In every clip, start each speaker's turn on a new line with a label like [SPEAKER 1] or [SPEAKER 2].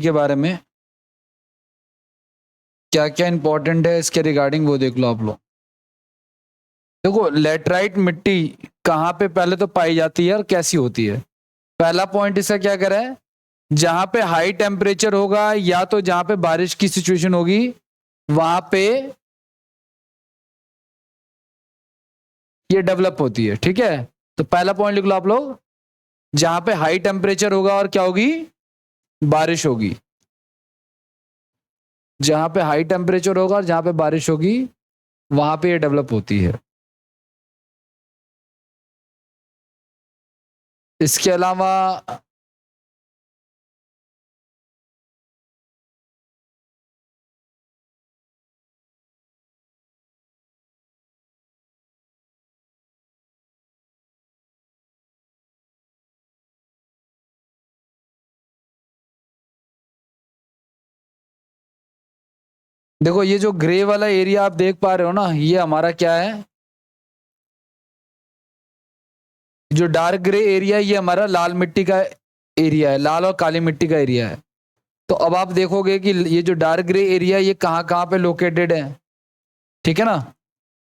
[SPEAKER 1] के बारे में क्या क्या इंपॉर्टेंट है इसके रिगार्डिंग वो देख लो आप लोग। देखो लेटराइट मिट्टी कहाँ पे पहले तो पाई जाती है और कैसी होती है। पहला पॉइंट इसका क्या कह रहा है, जहां पे हाई टेम्परेचर होगा या तो जहां पे बारिश की सिचुएशन होगी वहां पे ये डेवलप होती है। ठीक है, तो पहला पॉइंट लिख लो आप लोग, जहां पे हाई टेम्परेचर होगा और क्या होगी, बारिश होगी। जहां पे हाई टेम्परेचर होगा और जहां पे बारिश होगी वहां पे ये डेवलप होती है। इसके अलावा देखो ये जो ग्रे वाला एरिया आप देख पा रहे हो ना, ये हमारा क्या है, जो डार्क ग्रे एरिया ये हमारा लाल मिट्टी का एरिया है, लाल और काली मिट्टी का एरिया है। तो अब आप देखोगे कि ये जो डार्क ग्रे एरिया ये कहाँ कहाँ पे लोकेटेड है। ठीक है ना,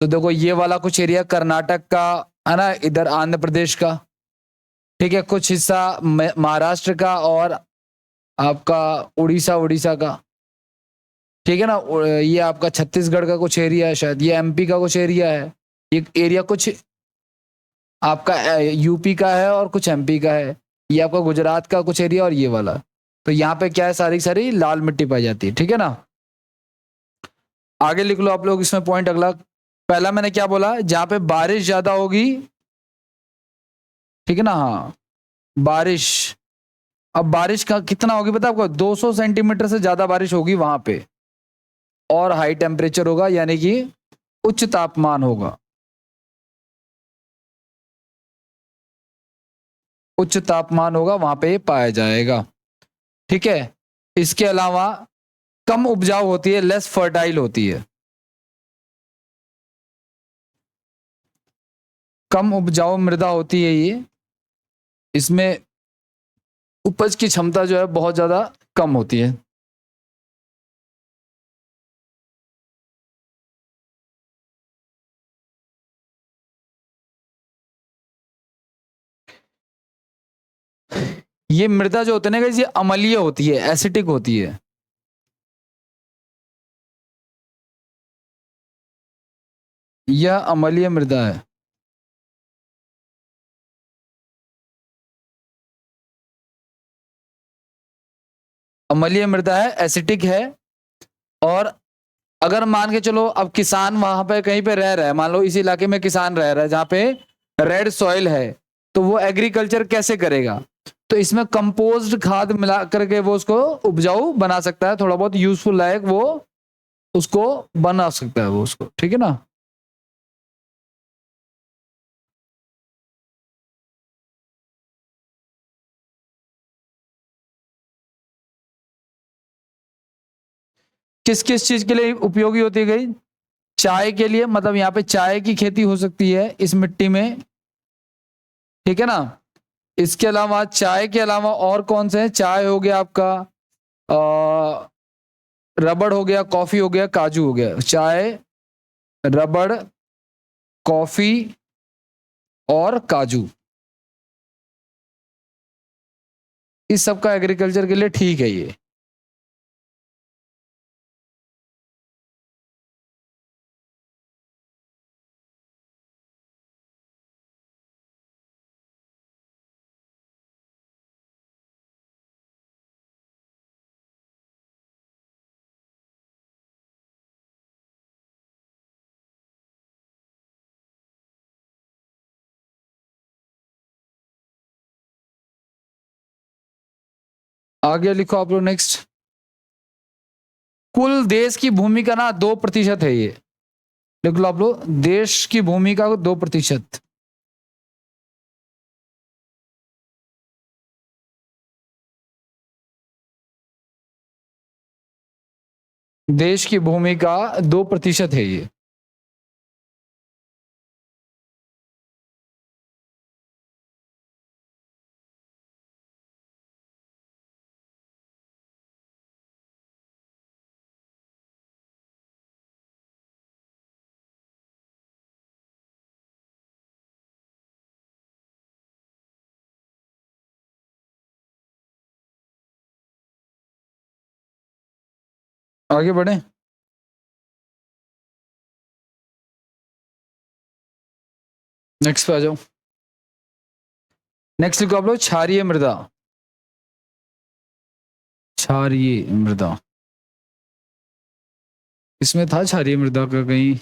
[SPEAKER 1] तो देखो ये वाला कुछ एरिया कर्नाटक का है ना, इधर आंध्र प्रदेश का, ठीक है, कुछ हिस्सा महाराष्ट्र का और आपका उड़ीसा उड़ीसा का, ठीक है ना, ये आपका छत्तीसगढ़ का कुछ एरिया है, शायद ये एमपी का कुछ एरिया है, ये एरिया कुछ आपका यूपी का है और कुछ एमपी का है, ये आपका गुजरात का कुछ एरिया और ये वाला। तो यहाँ पे क्या है, सारी सारी लाल मिट्टी पाई जाती है। ठीक है ना, आगे लिख लो आप लोग इसमें पॉइंट अगला। पहला मैंने क्या बोला, जहां पे बारिश ज्यादा होगी, ठीक है ना, हाँ बारिश। अब बारिश का कितना होगी पता है आपको, 200 सेंटीमीटर से ज्यादा बारिश होगी वहां पे, और हाई टेम्परेचर होगा यानी कि उच्च तापमान होगा, उच्च तापमान होगा वहां पे पाया जाएगा। ठीक है, इसके अलावा कम उपजाऊ होती है, लेस फर्टाइल होती है, कम उपजाऊ मृदा होती है ये, इसमें उपज की क्षमता जो है बहुत ज्यादा कम होती है। ये मृदा जो होती है ना, ये अम्लीय होती है, एसिडिक होती है। यह अम्लीय मृदा है। अम्लीय मृदा है, एसिडिक है। और अगर मान के चलो अब किसान वहां पे कहीं पे रह रहा है, मान लो इस इलाके में किसान रह रहा है जहां पे रेड सॉइल है, तो वो एग्रीकल्चर कैसे करेगा, तो इसमें कंपोज्ड खाद मिला करके वो उसको उपजाऊ बना सकता है, थोड़ा बहुत यूजफुल लायक वो उसको बना सकता है वो उसको। ठीक है ना, किस किस चीज के लिए उपयोगी होती है गई, चाय के लिए, मतलब यहाँ पे चाय की खेती हो सकती है इस मिट्टी में। ठीक है ना, इसके अलावा चाय के अलावा और कौन से हैं, चाय हो गया आपका, रबड़ हो गया, कॉफी हो गया, काजू हो गया, चाय, रबड़, कॉफी और काजू, इस सब का एग्रीकल्चर के लिए ठीक है ये। आगे लिखो आप लोग नेक्स्ट, कुल देश की भूमि का ना 2% है ये, लिख लो आप लोग, देश की भूमि का 2%, देश की भूमि का 2% है ये। आगे बढ़े। नेक्स्ट पे आ जाओ। नेक्स्ट लिखो आप लोग क्षारीय मृदा। क्षारीय मृदा, इसमें था क्षारीय मृदा का कहीं?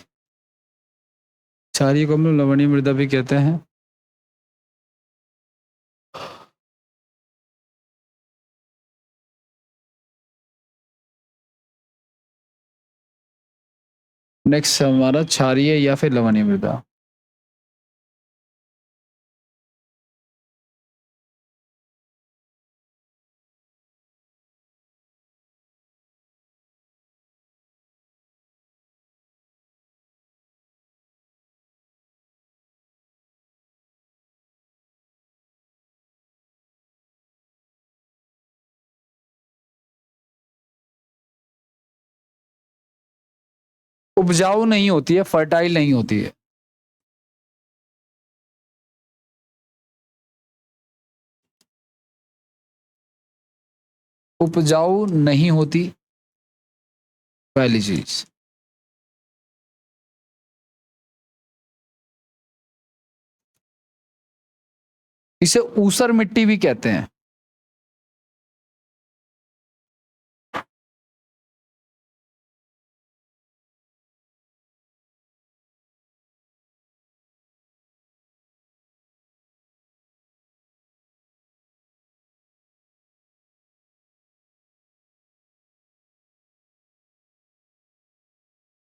[SPEAKER 1] क्षारीय को हम लोग लवणीय मृदा भी कहते हैं। नेक्स्ट हमारा क्षारीय या फिर लवणीय मृदा। उपजाऊ नहीं होती है, फर्टाइल नहीं होती है। उपजाऊ नहीं होती, पहली चीज। इसे ऊसर मिट्टी भी कहते हैं।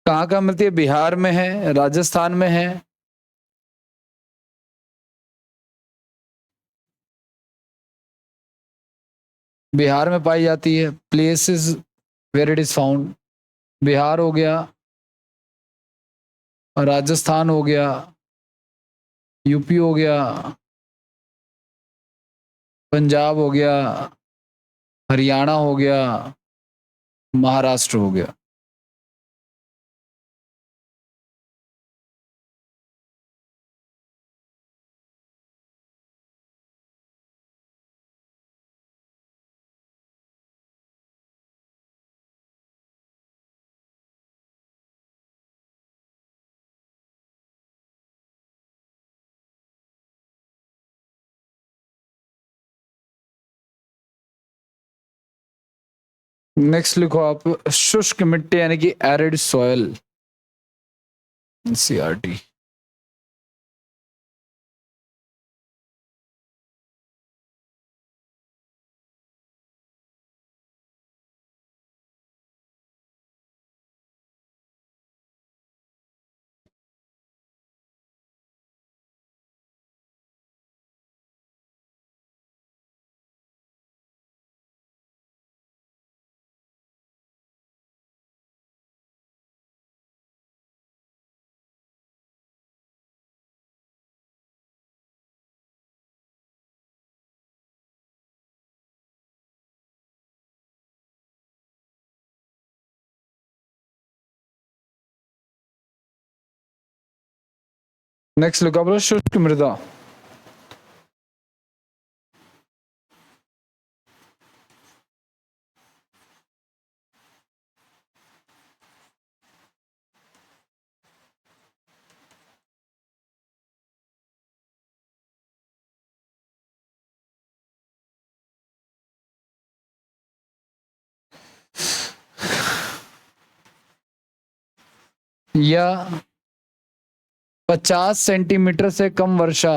[SPEAKER 1] कहाँ कहाँ मिलती है? बिहार में है, राजस्थान में है। बिहार में पाई जाती है। Places where it is found, Bihar हो गया, राजस्थान हो गया, यूपी हो गया, पंजाब हो गया, हरियाणा हो गया, महाराष्ट्र हो गया। नेक्स्ट लिखो आप शुष्क मिट्टी यानी कि एरिड सॉयल, सीआरटी। नेक्स्ट लिखो आप शुष्क मृदा। या 50 सेंटीमीटर से कम वर्षा।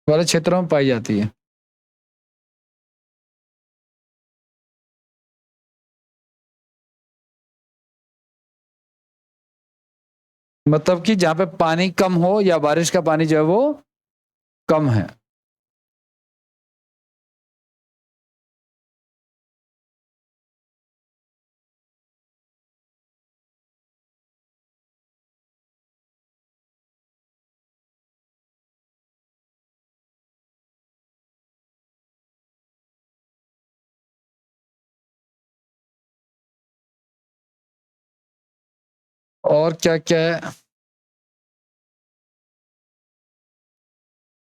[SPEAKER 1] वाले क्षेत्रों में पाई जाती है। मतलब कि जहां पे पानी कम हो या बारिश का पानी जो है वो कम है। और क्या क्या है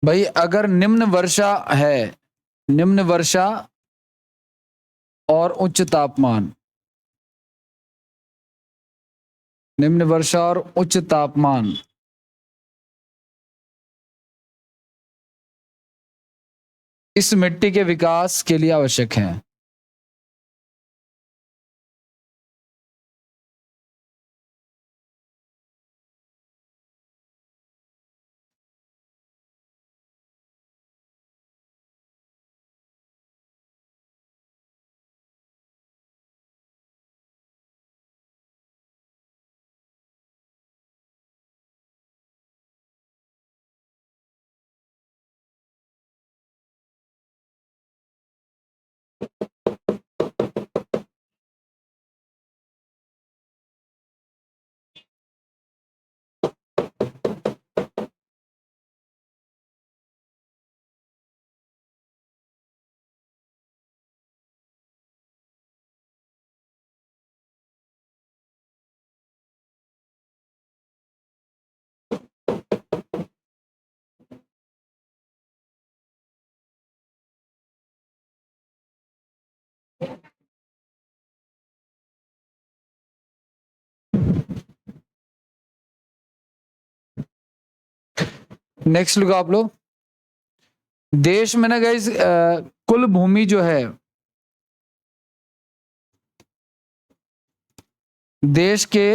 [SPEAKER 1] भाई? अगर निम्न वर्षा है, निम्न वर्षा और उच्च तापमान, निम्न वर्षा और उच्च तापमान इस मिट्टी के विकास के लिए आवश्यक है। नेक्स्ट लुक आप लोग, देश में ना गाइस कुल भूमि जो है, देश के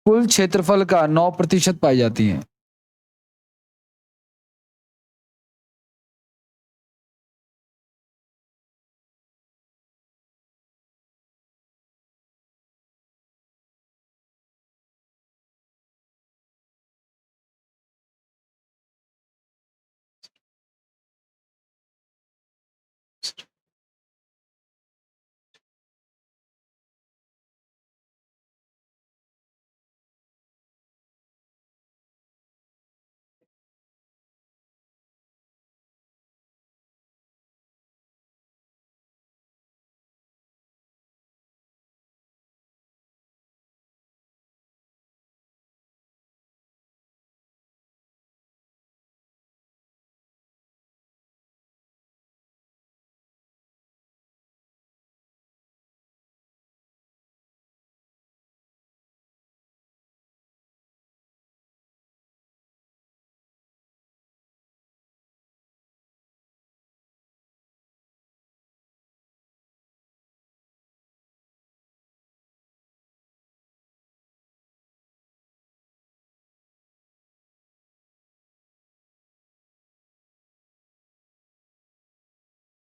[SPEAKER 1] कुल क्षेत्रफल का 9% पाई जाती है।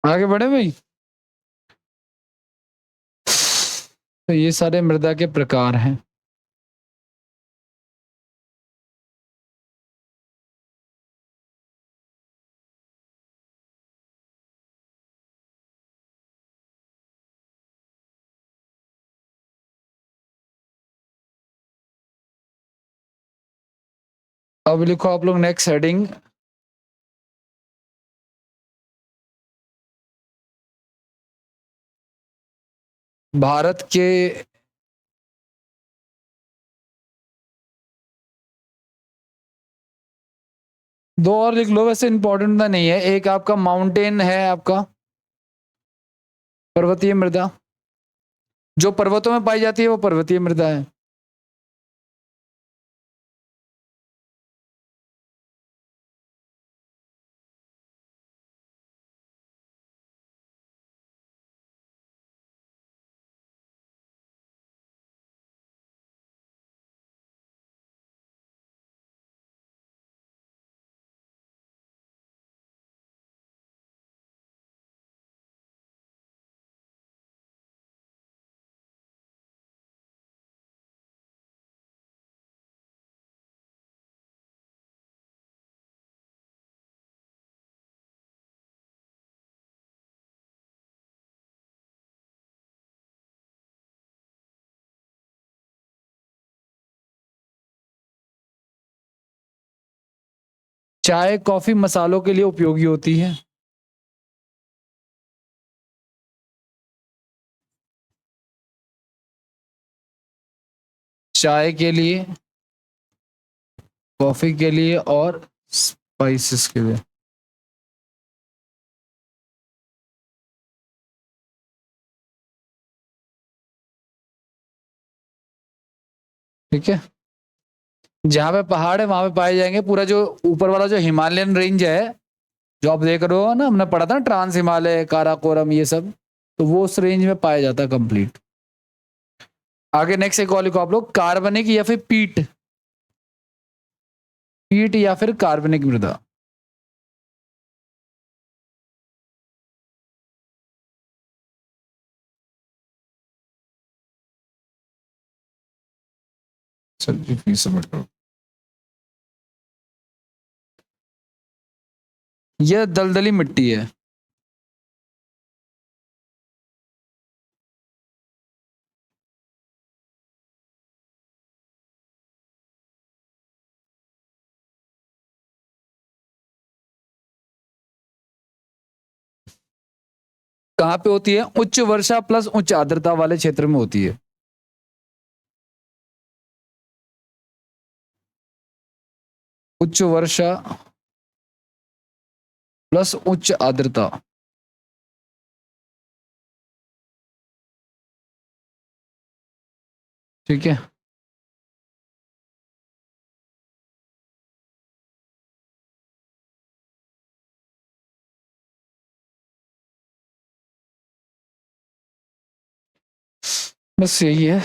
[SPEAKER 1] आगे बढ़े भाई। तो ये सारे मृदा के प्रकार हैं। अब लिखो आप लोग नेक्स्ट हेडिंग, भारत के दो और लिख लो, वैसे इंपॉर्टेंट तो नहीं है। एक आपका माउंटेन है, आपका पर्वतीय मृदा, जो पर्वतों में पाई जाती है वो पर्वतीय मृदा है। चाय कॉफी मसालों के लिए उपयोगी होती है। चाय के लिए, कॉफी के लिए और स्पाइसेस के लिए। ठीक है, जहां पे पहाड़ है वहां पे पाए जाएंगे। पूरा जो ऊपर वाला जो हिमालयन रेंज है, जो आप देख रहे हो ना, हमने पढ़ा था ना, ट्रांस हिमालय, काराकोरम, ये सब, तो वो उस रेंज में पाया जाता है कंप्लीट। आगे नेक्स्ट एक और लिखो आप लोग, कार्बनिक या फिर पीट, पीट या फिर कार्बनिक मृदा। सर जी फिर सबमिट करो। यह दलदली मिट्टी है। कहाँ पे होती है? उच्च वर्षा प्लस उच्च आर्द्रता वाले क्षेत्र में होती है। उच्च वर्षा प्लस उच्च आर्द्रता। ठीक है, बस यही है।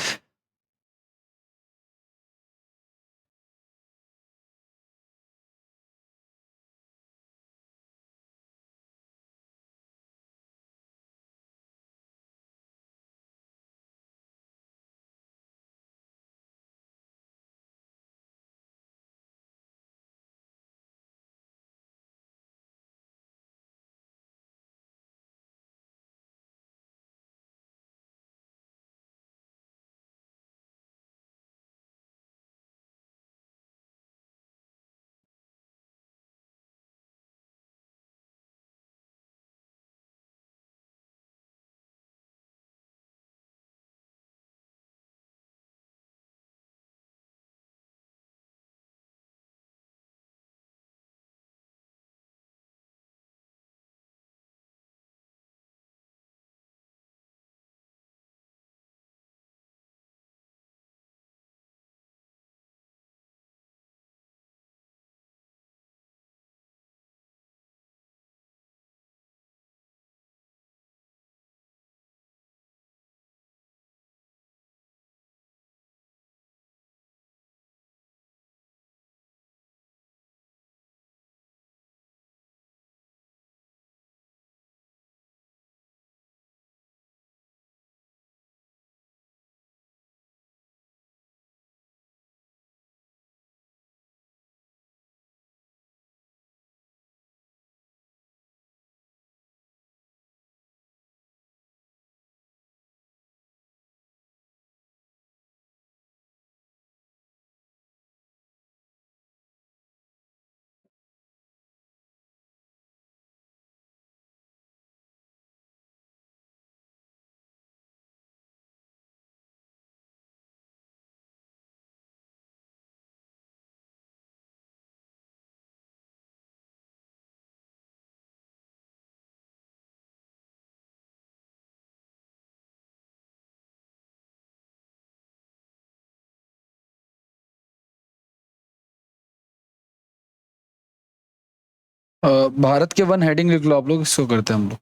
[SPEAKER 1] भारत के वन हेडिंग लिख लो आप लोग, इसको करते हैं हम लोग।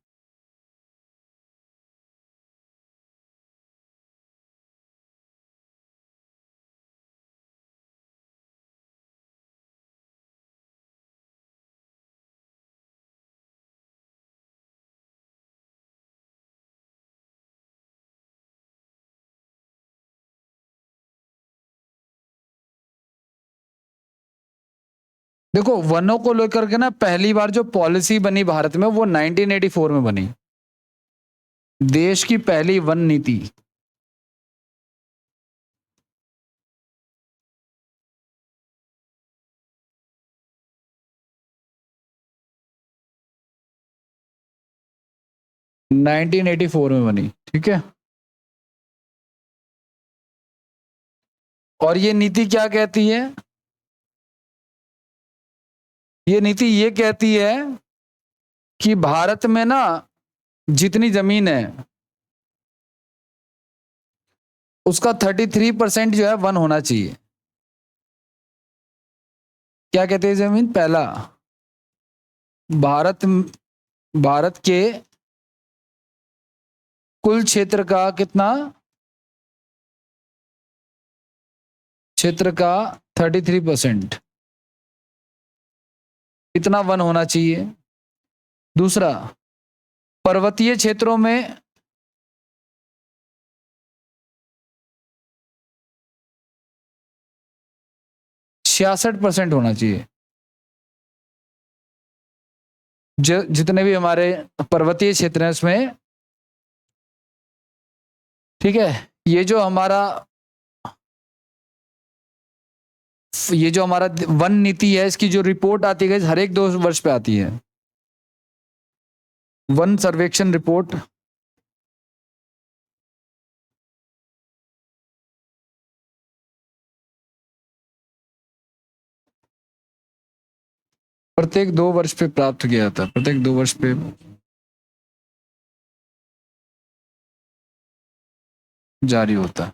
[SPEAKER 1] देखो, वनों को लेकर के ना पहली बार जो पॉलिसी बनी भारत में, वो 1984 में बनी, देश की पहली वन नीति। नाइनटीन एटी फोर में बनी। ठीक है, और ये नीति क्या कहती है? ये नीति ये कहती है कि भारत में ना जितनी जमीन है उसका 33% जो है वन होना चाहिए। क्या कहते हैं जमीन? पहला, भारत भारत के कुल क्षेत्र का कितना? क्षेत्र का 33% इतना वन होना चाहिए। दूसरा, पर्वतीय क्षेत्रों में 66% होना चाहिए। जितने भी हमारे पर्वतीय क्षेत्र हैं उसमें, ठीक है, ये जो हमारा वन नीति है इसकी जो रिपोर्ट आती है हर एक 2 वर्ष पे आती है, वन सर्वेक्षण रिपोर्ट। प्रत्येक 2 वर्ष पे प्राप्त किया जाता है, प्रत्येक 2 वर्ष पे जारी होता है।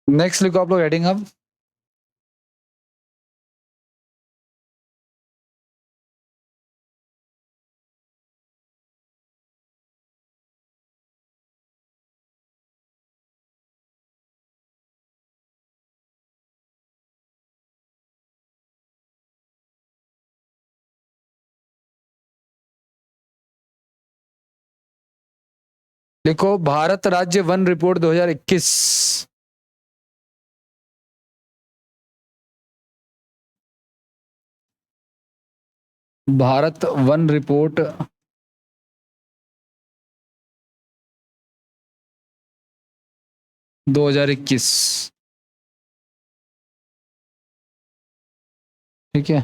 [SPEAKER 1] नेक्स्ट लिखो आप लोग हेडिंग अब। लिखो भारत राज्य one report 2021। Bharat one report 2021, ठीक है।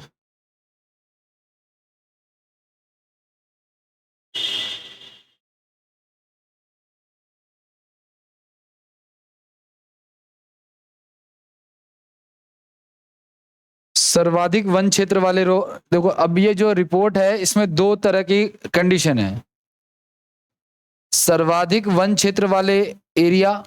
[SPEAKER 1] सर्वाधिक वन क्षेत्र वाले देखो अब ये जो रिपोर्ट है इसमें 2 तरह की कंडीशन है। सर्वाधिक वन क्षेत्र वाले एरिया,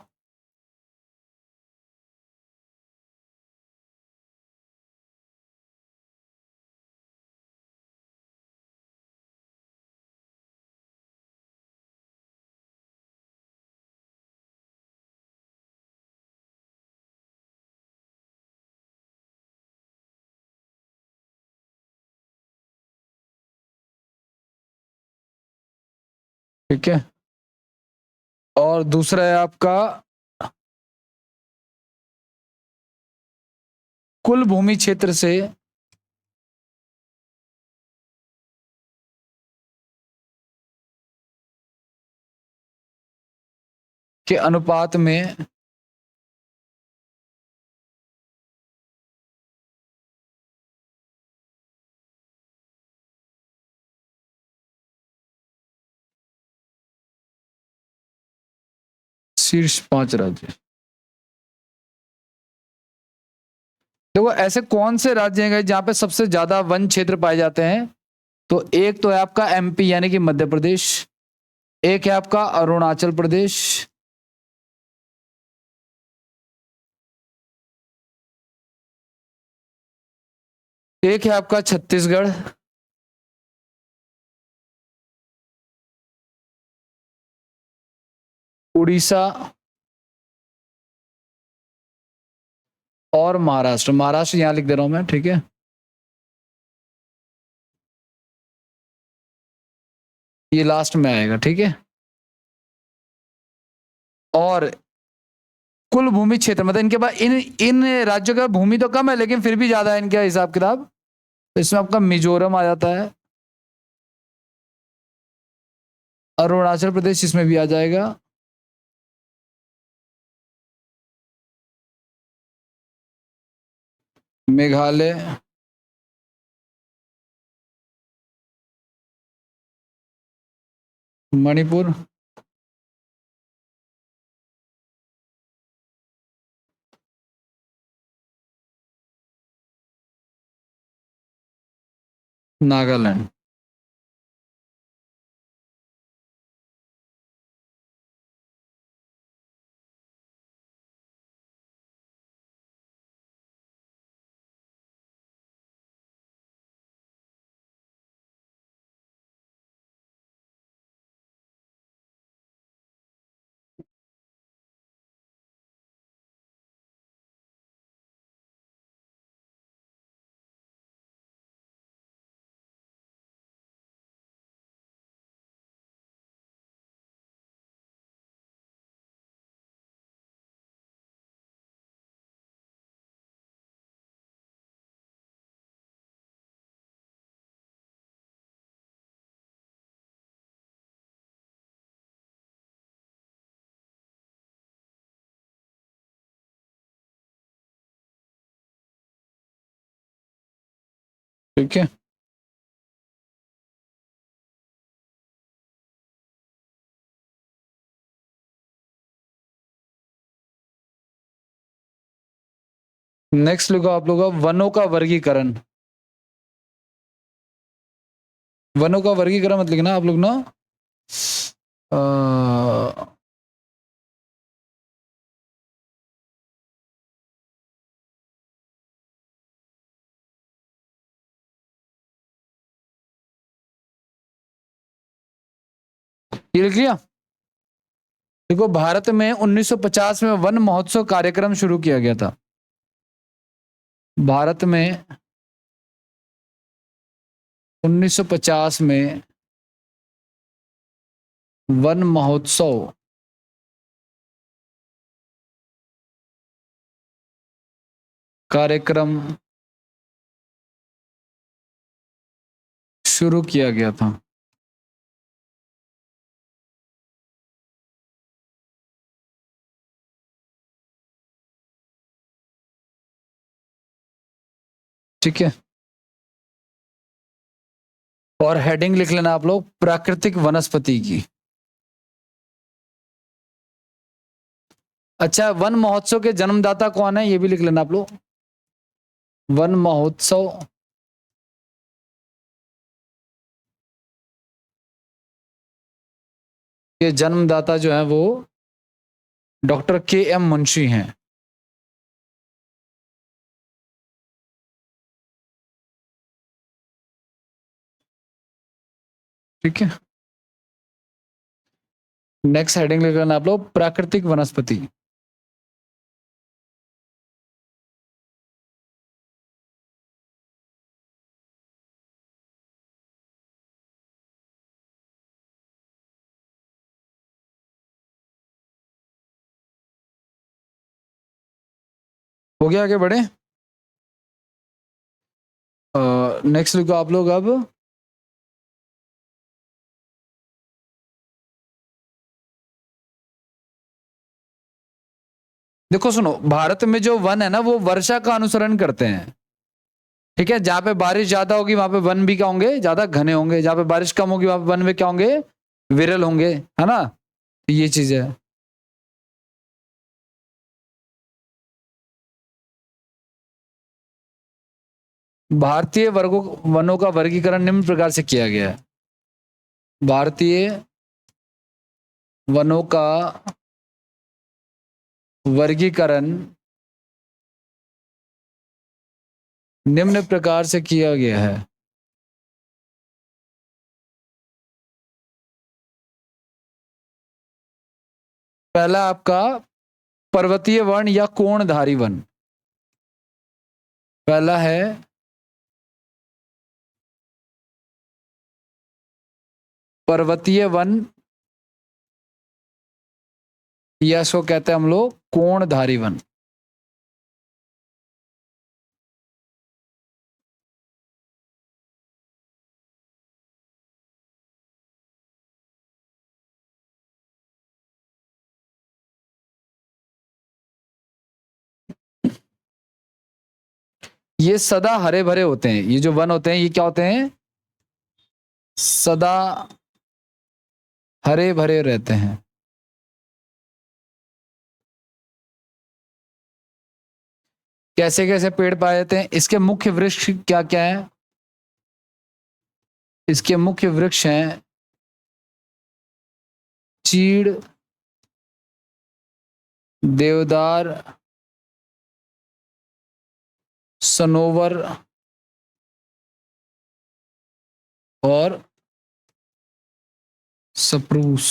[SPEAKER 1] ठीक है, और दूसरा है आपका कुल भूमि क्षेत्र से के अनुपात में शीर्ष 5 राज्य। देखो ऐसे कौन से राज्य हैं जहां पे सबसे ज्यादा वन क्षेत्र पाए जाते हैं? तो एक तो है आपका एमपी यानी कि मध्य प्रदेश, एक है आपका अरुणाचल प्रदेश, एक है आपका छत्तीसगढ़, उड़ीसा और महाराष्ट्र। महाराष्ट्र यहां लिख दे रहा हूं मैं, ठीक है। ये लास्ट में आएगा, ठीक है। और कुल भूमि क्षेत्र मतलब इनके पास इन इन राज्यों का भूमि तो कम है लेकिन फिर भी ज्यादा है इनका हिसाब किताब। तो इसमें आपका मिजोरम आ जाता है, अरुणाचल प्रदेश इसमें भी आ जाएगा, मेघालय, मणिपुर, नागालैंड। ठीक है। नेक्स्ट लिखो आप लोगों का वनों का वर्गीकरण। वनों का वर्गीकरण मत लिखना आप लोग ना, ये लिख लिया। देखो भारत में 1950 में वन महोत्सव कार्यक्रम शुरू किया गया था। भारत में 1950 में वन महोत्सव कार्यक्रम शुरू किया गया था। ठीक है। और हेडिंग लिख लेना आप लोग, प्राकृतिक वनस्पति की। अच्छा, वन महोत्सव के जन्मदाता कौन है ये भी लिख लेना आप लोग। वन महोत्सव के जन्मदाता जो है वो डॉक्टर के.एम. मुंशी हैं। ठीक है। नेक्स्ट हेडिंग लिख लेना आप लोग, प्राकृतिक वनस्पति। हो गया, आगे बढ़े। नेक्स्ट लिखो आप लोग अब, देखो सुनो, भारत में जो वन है ना वो वर्षा का अनुसरण करते हैं। ठीक है, जहां पे बारिश ज्यादा होगी वहां पे वन भी क्या होंगे, ज्यादा घने होंगे। जहां पे बारिश कम होगी वहां पे वन में क्या होंगे, विरल होंगे, है ना। तो ये चीज है। भारतीय वर्गों वनों का वर्गीकरण निम्न प्रकार से किया गया है। भारतीय वनों का वर्गीकरण निम्न प्रकार से किया गया है। पहला आपका पर्वतीय वन या कोणधारी वन। पहला है पर्वतीय वन या इसको कहते हैं हम लोग कोणधारी वन। ये सदा हरे भरे होते हैं, ये जो वन होते हैं ये क्या होते हैं, सदा हरे भरे रहते हैं। कैसे कैसे पेड़ पाए जाते हैं, इसके मुख्य वृक्ष क्या क्या है, इसके मुख्य वृक्ष हैं चीड़, देवदार, सनोवर और सप्रूस।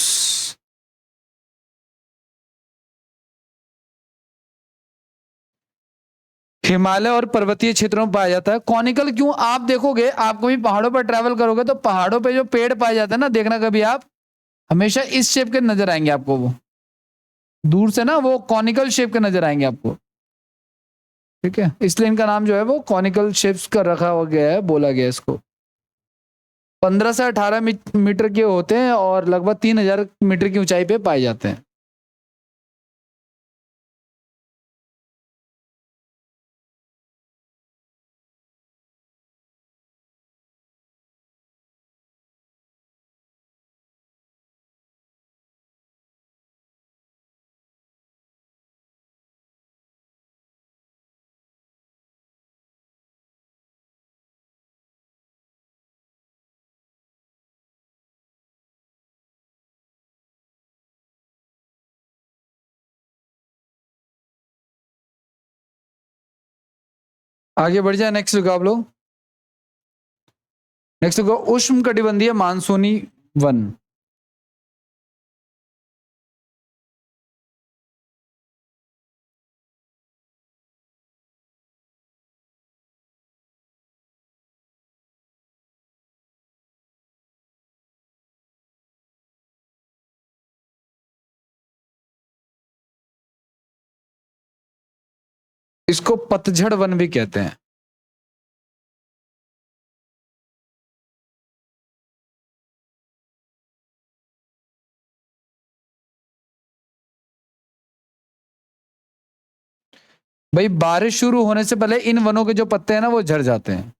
[SPEAKER 1] हिमालय और पर्वतीय क्षेत्रों में पाया जाता है। कॉनिकल क्यों, आप देखोगे, आप कभी पहाड़ों पर ट्रैवल करोगे तो पहाड़ों पे जो पेड़ पाए जाते हैं ना, देखना कभी आप, हमेशा इस शेप के नजर आएंगे आपको, वो दूर से ना वो कॉनिकल शेप के नजर आएंगे आपको। ठीक है, इसलिए इनका नाम जो है वो कॉनिकल शेप्स का रखा हो गया है, बोला गया इसको। 15 से 18 मीटर के होते हैं और लगभग 3000 मीटर की ऊंचाई पे पाए जाते हैं। आगे बढ़ जाए, नेक्स्ट देखो आप लोग, नेक्स्ट देखो उष्ण कटिबंधीय मानसूनी वन। इसको पतझड़ वन भी कहते हैं। भाई बारिश शुरू होने से पहले इन वनों के जो पत्ते हैं ना वो झड़ जाते हैं।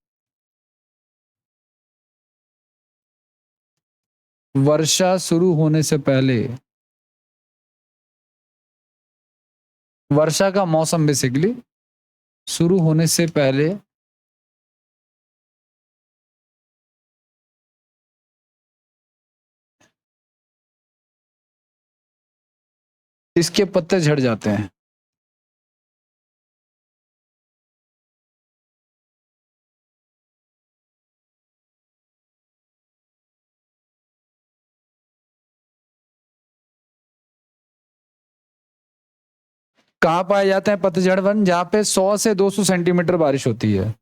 [SPEAKER 1] वर्षा शुरू होने से पहले, वर्षा का मौसम बेसिकली शुरू होने से पहले इसके पत्ते झड़ जाते हैं। कहाँ पाए जाते हैं पतझड़ वन, जहां पे 100 से 200 सेंटीमीटर बारिश होती है।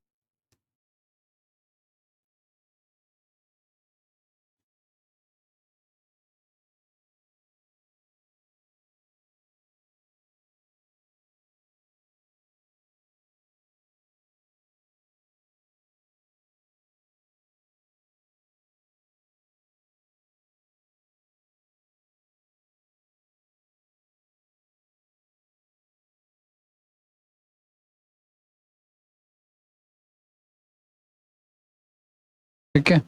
[SPEAKER 1] ठीक है,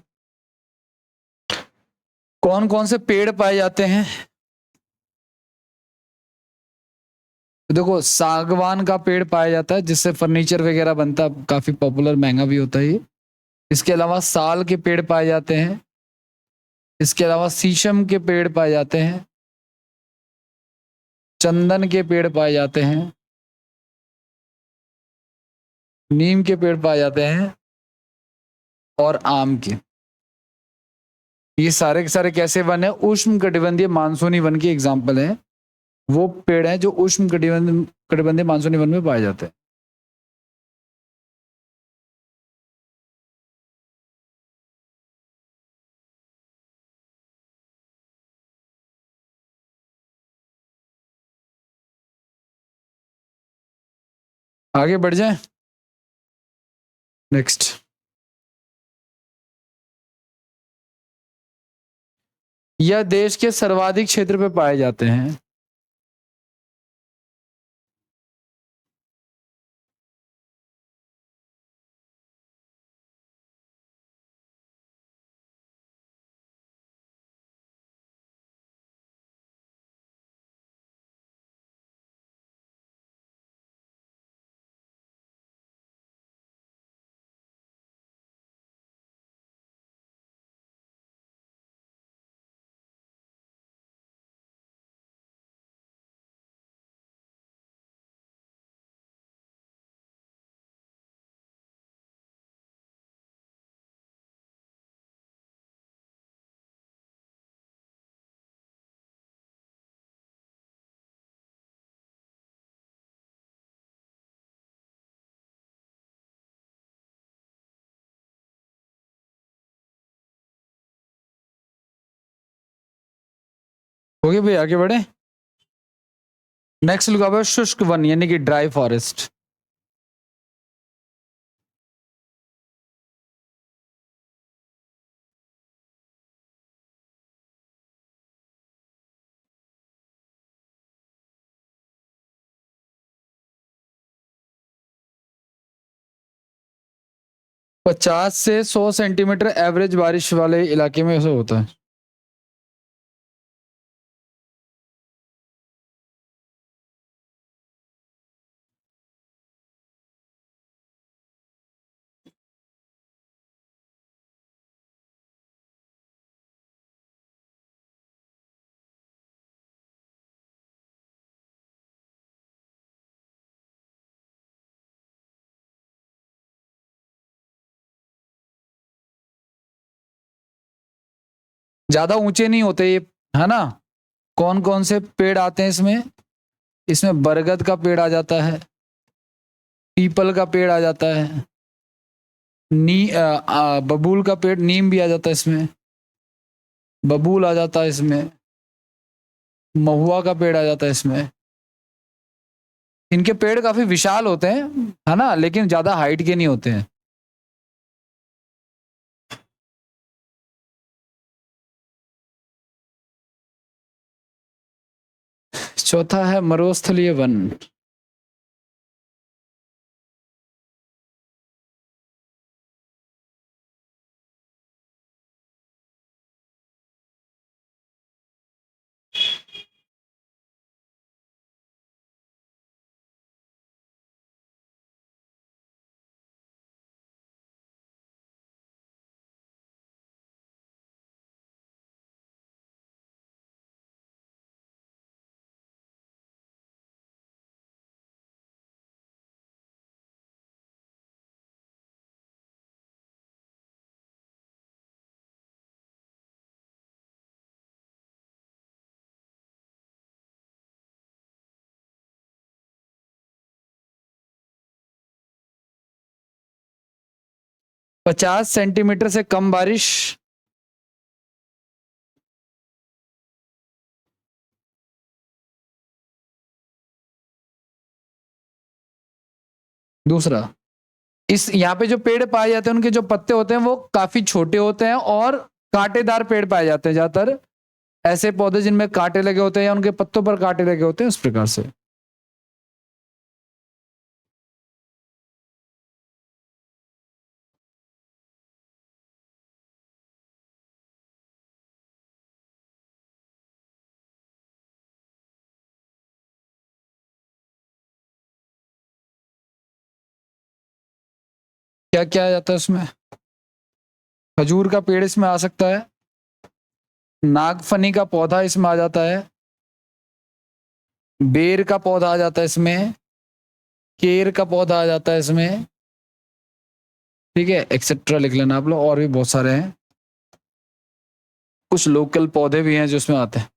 [SPEAKER 1] कौन कौन से पेड़ पाए जाते हैं, तो देखो सागवान का पेड़ पाया जाता है जिससे फर्नीचर वगैरह बनता है, काफी पॉपुलर, महंगा भी होता है ये। इसके अलावा साल के पेड़ पाए जाते हैं, इसके अलावा शीशम के पेड़ पाए जाते हैं, चंदन के पेड़ पाए जाते हैं, नीम के पेड़ पाए जाते हैं और आम के। ये सारे के सारे कैसे वन है? उष्ण कटिबंधीय मानसूनी वन की एग्जाम्पल है। वो पेड़ हैं जो उष्ण कटिबंधीय मानसूनी वन में पाए जाते हैं। आगे बढ़ जाए। नेक्स्ट, यह देश के सर्वाधिक क्षेत्र पे पाए जाते हैं। हो गया भाई, आगे बढ़े। नेक्स्ट लुक शुष्क वन यानी कि ड्राई फॉरेस्ट। पचास से 100 सेंटीमीटर एवरेज बारिश वाले इलाके में ऐसा होता है। ज्यादा ऊंचे नहीं होते ये, है ना। कौन कौन से पेड़ आते हैं इसमें? इसमें बरगद का पेड़ आ जाता है, पीपल का पेड़ आ जाता है, बबूल का पेड़, नीम भी आ जाता है इसमें, बबूल आ जाता है इसमें, महुआ का पेड़ आ जाता है इसमें। इनके पेड़ काफी विशाल होते हैं, है ना, लेकिन ज्यादा हाइट के नहीं होते हैं। चौथा है मरुस्थलीय वन। पचास सेंटीमीटर से कम बारिश। दूसरा, इस यहाँ पे जो पेड़ पाए जाते हैं उनके जो पत्ते होते हैं वो काफी छोटे होते हैं और कांटेदार पेड़ पाए जाते हैं ज्यादातर। ऐसे पौधे जिनमें कांटे लगे होते हैं या उनके पत्तों पर कांटे लगे होते हैं, उस प्रकार से। क्या क्या आ जाता है उसमें? खजूर का पेड़ इसमें आ सकता है, नागफनी का पौधा इसमें आ जाता है, बेर का पौधा आ जाता है इसमें, केर का पौधा आ जाता है इसमें, ठीक है, एक्सेट्रा लिख लेना आप लोग, और भी बहुत सारे हैं, कुछ लोकल पौधे भी हैं जो इसमें आते हैं।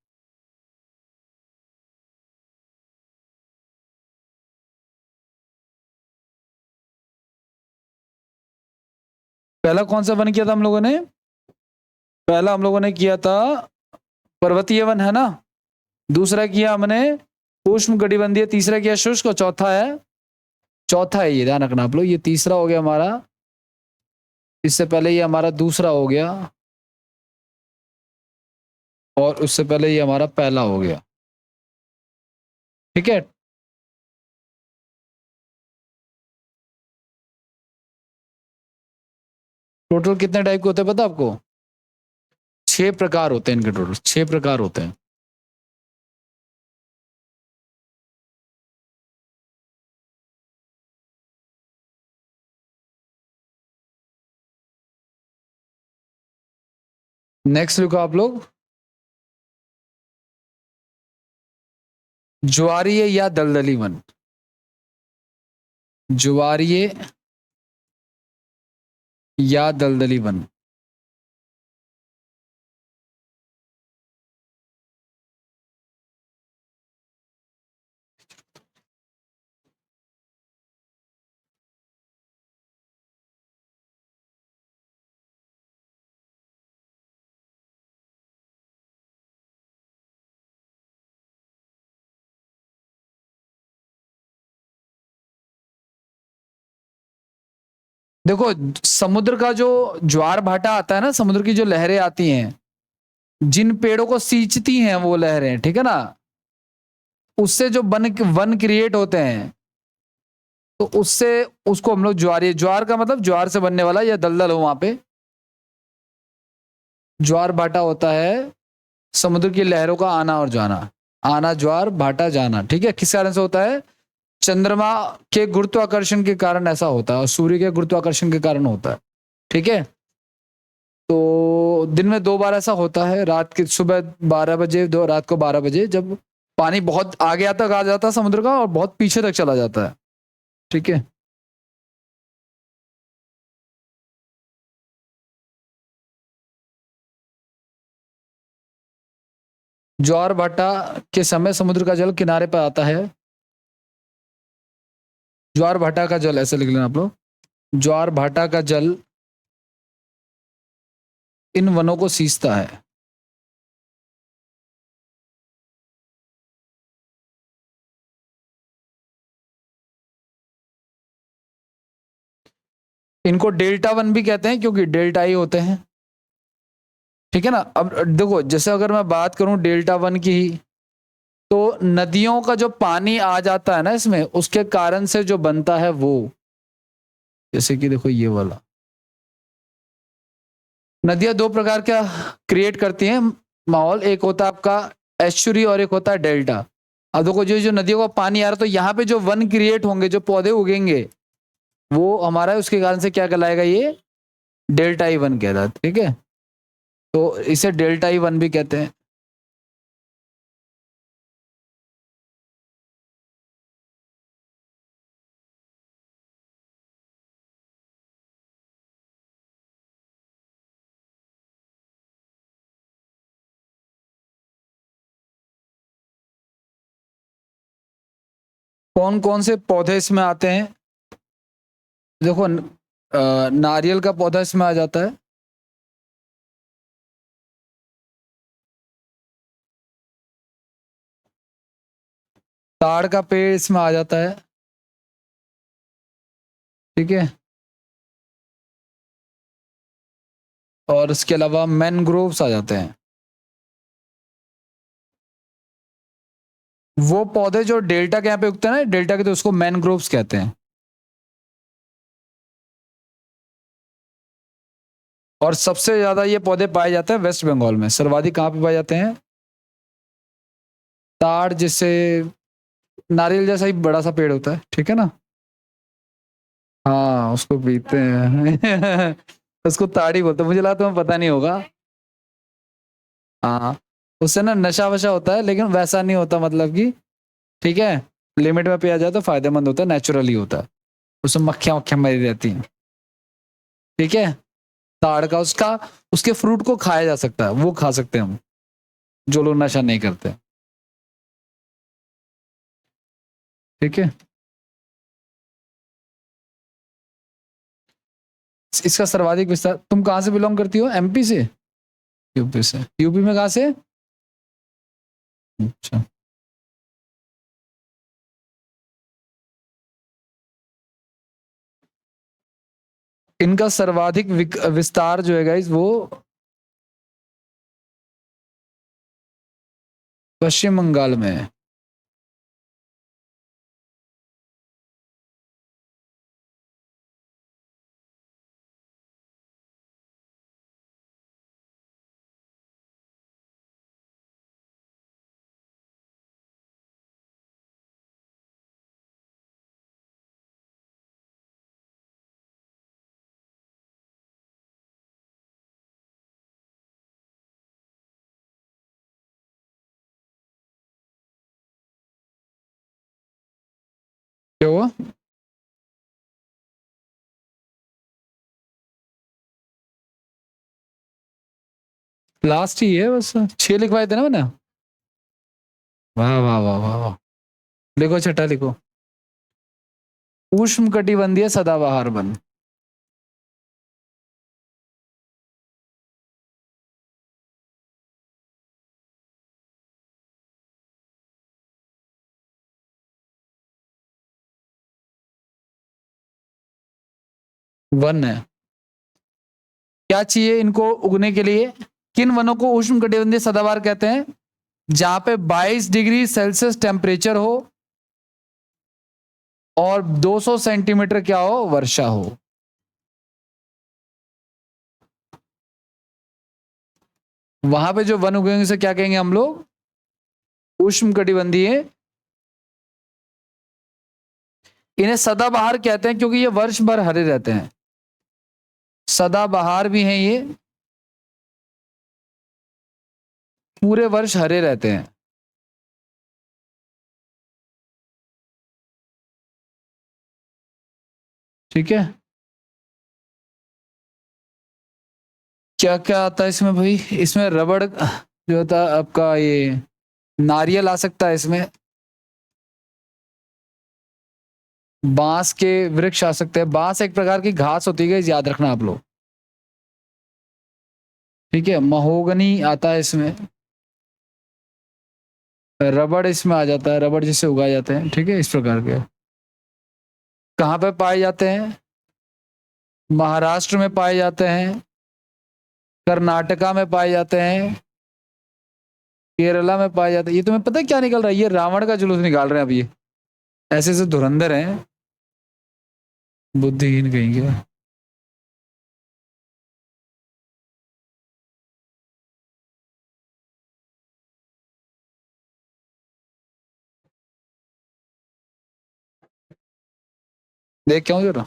[SPEAKER 1] पहला कौन सा वन किया था हम लोगों ने? पहला हम लोगों ने किया था पर्वतीय वन, है ना। दूसरा किया हमने उष्ण कटिबंधीय, तीसरा किया शुष्क, और चौथा है ये, ध्यान रखना आप लोग, ये तीसरा हो गया हमारा, इससे पहले ये हमारा दूसरा हो गया, और उससे पहले ये हमारा पहला हो गया। ठीक है, टोटल कितने टाइप के होते हैं पता आपको? 6 प्रकार होते हैं इनके, टोटल 6 प्रकार होते हैं। नेक्स्ट लिखो आप लोग, ज्वारीय या दलदली वन। ज्वारीय या दलदली वन। देखो, समुद्र का जो ज्वार भाटा आता है ना, समुद्र की जो लहरें आती हैं, जिन पेड़ों को सींचती हैं वो लहरें, ठीक है ना, उससे जो वन क्रिएट होते हैं, तो उससे उसको हम लोग ज्वारीय, ज्वार का मतलब ज्वार से बनने वाला या दलदल हो, वहां पे ज्वार भाटा होता है, समुद्र की लहरों का आना और जाना, आना ज्वार भाटा जाना। ठीक है, किस कारण से होता है? चंद्रमा के गुरुत्वाकर्षण के कारण ऐसा होता है, और सूर्य के गुरुत्वाकर्षण के कारण होता है। ठीक है, तो दिन में 2 बार ऐसा होता है, रात के सुबह 12 बजे, दो रात को 12 बजे, जब पानी बहुत आगे तक आ जाता है समुद्र का, और बहुत पीछे तक चला जाता है। ठीक है, ज्वार भाटा के समय समुद्र का जल किनारे पर आता है। ज्वार भाटा का जल, ऐसे लिख लेना आप लोग, ज्वार भाटा का जल इन वनों को सींचता है। इनको डेल्टा वन भी कहते हैं, क्योंकि डेल्टा ही होते हैं। ठीक है ना। अब देखो, जैसे अगर मैं बात करूं डेल्टा वन की ही, तो नदियों का जो पानी आ जाता है ना इसमें, उसके कारण से जो बनता है वो, जैसे कि देखो ये वाला, नदियां 2 प्रकार का क्रिएट करती हैं माहौल, एक होता है आपका एस्चुरी और एक होता है डेल्टा। अब देखो, जो जो नदियों का पानी आ रहा है, तो यहाँ पे जो वन क्रिएट होंगे, जो पौधे उगेंगे, वो हमारा उसके कारण से क्या कहलाएगा? ये डेल्टा ई वन कहता है। ठीक है, तो इसे डेल्टा ई वन भी कहते हैं। कौन कौन से पौधे इसमें आते हैं? देखो, नारियल का पौधा इसमें आ जाता है, ताड़ का पेड़ इसमें आ जाता है। ठीक है, और इसके अलावा मैनग्रोव्स आ जाते हैं। वो पौधे जो डेल्टा के यहाँ पे उगते हैं ना, डेल्टा के, तो उसको मैनग्रोव्स कहते हैं। और सबसे ज्यादा ये पौधे पाए जाते हैं वेस्ट बंगाल में। सर्वाधिक कहाँ पे पाए जाते हैं? ताड़, जिससे नारियल जैसा ही बड़ा सा पेड़ होता है, ठीक है ना। हाँ, उसको पीते हैं उसको ताड़ी बोलते हैं, मुझे लगा तुम्हें पता नहीं होगा। हाँ, उससे ना नशा वशा होता है, लेकिन वैसा नहीं होता, मतलब कि ठीक है, लिमिट में पिया जाए तो फायदेमंद होता है, नेचुरली होता है, उसमें मक्खियां वक्खियां मरी रहती हैं। ठीक है, ताड़ का, उसका उसके फ्रूट को खाया जा सकता है, वो खा सकते हैं हम, जो लोग नशा नहीं करते। ठीक है, इसका सर्वाधिक विस्तार, तुम कहां से बिलोंग करती हो? एमपी से? यूपी से? यूपी में कहां से? अच्छा, इनका सर्वाधिक विस्तार जो है गाइस वो पश्चिम बंगाल में है। क्या हुआ? लास्ट ही है बस, 6 लिखवाए थे ना मैंने। वाह वाह वाह वाह वाह। लिखो छठा लिखो, उष्ण कटिबंधीय सदाबहार वन। वन है। क्या चाहिए इनको उगने के लिए? किन वनों को उष्ण कटिबंधीय सदाबहार कहते हैं? जहां पे 22 डिग्री सेल्सियस टेम्परेचर हो और 200 सेंटीमीटर क्या हो, वर्षा हो। वहां पे जो वन उगेंगे उसे क्या कहेंगे हम लोग? उष्ण कटिबंधीय। इन्हें सदाबहार कहते हैं क्योंकि ये वर्ष भर हरे रहते हैं। सदाबहार भी हैं ये, पूरे वर्ष हरे रहते हैं। ठीक है, क्या क्या आता है इसमें भाई? इसमें रबड़ जो होता है आपका, ये नारियल आ सकता है इसमें, बांस के वृक्ष आ सकते हैं। बांस एक प्रकार की घास होती है, याद रखना आप लोग। ठीक है, महोगनी आता है इसमें, रबड़ इसमें आ जाता है, रबड़ जिसे उगाए जाते हैं। ठीक है, इस प्रकार के। कहाँ पे पाए जाते हैं? महाराष्ट्र में पाए जाते हैं, कर्नाटका में पाए जाते हैं, केरला में पाए जाते हैं। ये तुम्हें पता है क्या निकल रहा है? ये रावण का जुलूस निकाल रहे हैं अब ये, ऐसे ऐसे धुरंधर हैं, बुद्धिहीन कहेंगे। देख क्यों जरा।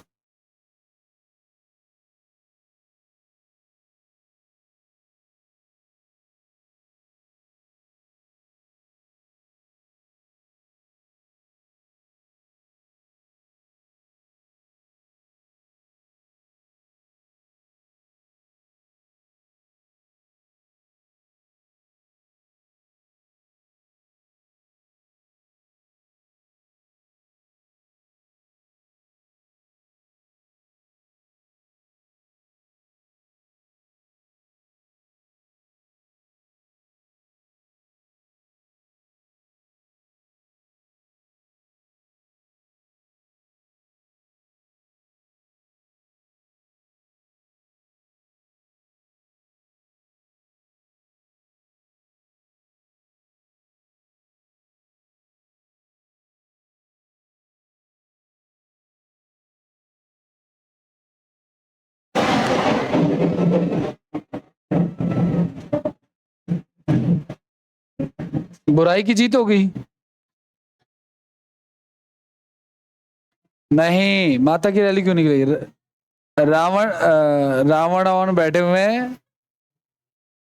[SPEAKER 1] बुराई की जीत हो गई? नहीं, माता की रैली क्यों निकली? रावण रावण बैठे हुए हैं,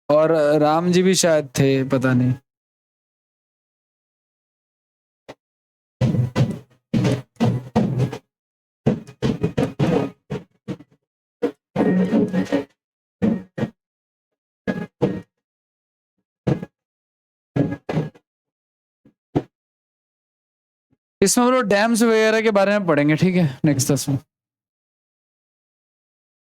[SPEAKER 1] और राम जी भी शायद थे, पता नहीं। इसमें हम लोग डैम्स वगैरह के बारे में पढ़ेंगे, ठीक है, नेक्स्ट 10 में।